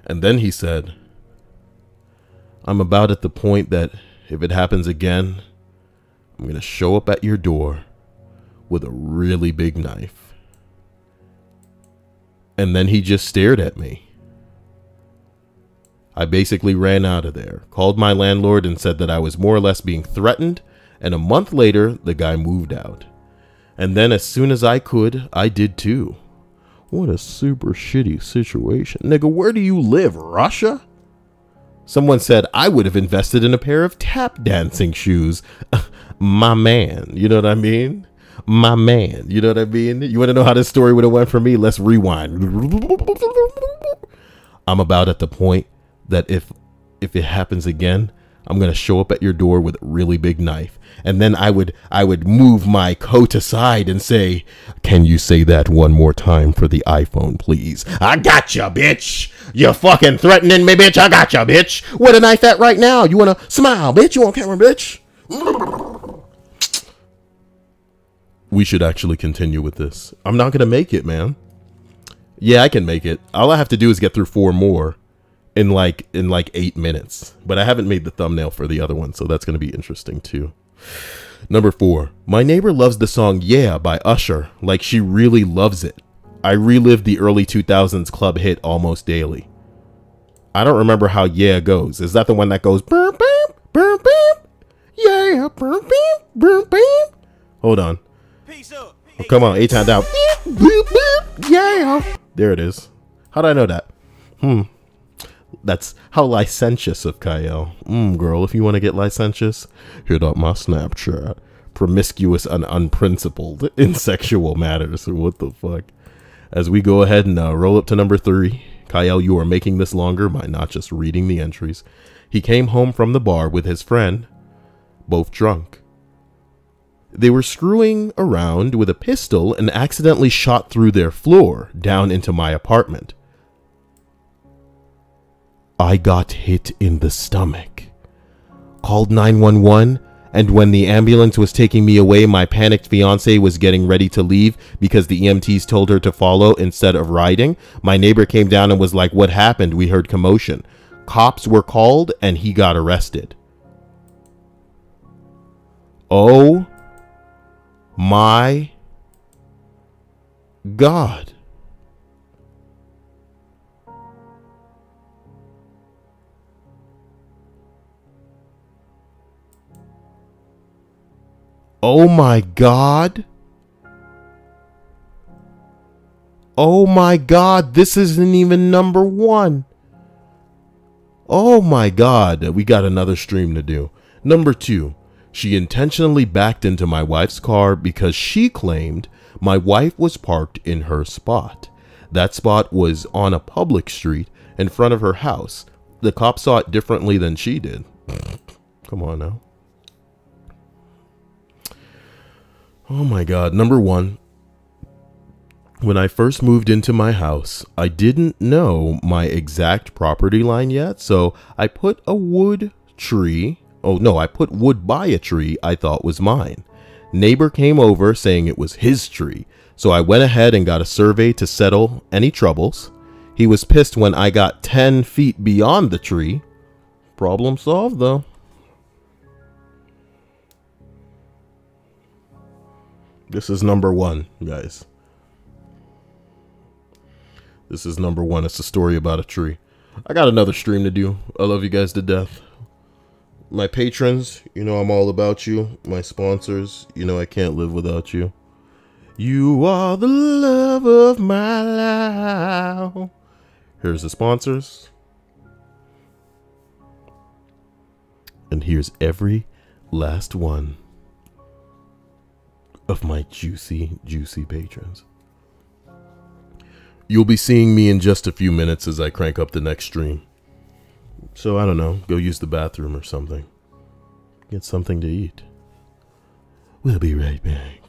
And then he said, I'm about at the point that if it happens again, I'm going to show up at your door with a really big knife. And then he just stared at me. I basically ran out of there, called my landlord and said that I was more or less being threatened, and a month later, the guy moved out. And then as soon as I could, I did too. What a super shitty situation. Nigga, where do you live, Russia? Someone said I would have invested in a pair of tap dancing shoes. My man, you know what I mean? My man, you know what I mean? You want to know how this story would have went for me? Let's rewind. I'm about at the point that if it happens again, I'm going to show up at your door with a really big knife. And then I would move my coat aside and say, can you say that one more time for the iPhone, please? I gotcha, bitch. You fucking threatening me, bitch. I gotcha, bitch. Where the knife at right now? You want to smile, bitch? You on camera, bitch? We should actually continue with this. I'm not going to make it, man. Yeah, I can make it. All I have to do is get through 4 more. in like 8 minutes. But I haven't made the thumbnail for the other one, so that's going to be interesting too. Number 4. My neighbor loves the song Yeah by Usher, like she really loves it. I relive the early 2000s club hit almost daily. I don't remember how Yeah goes. Is that the one that goes burp beep, burp beep? Yeah, burp beep, burp beep. Hold on. Oh, come on, 8 times out. Beep, beep, beep. Yeah. There it is. How did I know that? That's how licentious of Kyle. Girl, if you want to get licentious, hit up my Snapchat. Promiscuous and unprincipled in sexual matters. What the fuck? As we go ahead and roll up to number 3. Kyle, you are making this longer by not just reading the entries. He came home from the bar with his friend, both drunk. They were screwing around with a pistol and accidentally shot through their floor down into my apartment. I got hit in the stomach. Called 911, and when the ambulance was taking me away, my panicked fiance was getting ready to leave because the EMTs told her to follow instead of riding. My neighbor came down and was like, "What happened? We heard commotion." Cops were called and he got arrested. Oh my God. Oh my God. Oh my God. This isn't even number 1. Oh my God. We got another stream to do. Number 2. She intentionally backed into my wife's car because she claimed my wife was parked in her spot. That spot was on a public street in front of her house. The cop saw it differently than she did. Come on now. Oh my God. Number 1. When I first moved into my house, I didn't know my exact property line yet, so I put a wood tree. Oh no, I put wood by a tree I thought was mine. Neighbor came over saying it was his tree, so I went ahead and got a survey to settle any troubles. He was pissed when I got 10 feet beyond the tree. Problem solved though. This is number 1, guys. This is number 1. It's a story about a tree. I got another stream to do. I love you guys to death. My patrons, you know I'm all about you. My sponsors, you know I can't live without you. You are the love of my life. Here's the sponsors. And here's every last one of my juicy, juicy patrons. You'll be seeing me in just a few minutes as I crank up the next stream. So I don't know, go use the bathroom or something. Get something to eat. We'll be right back.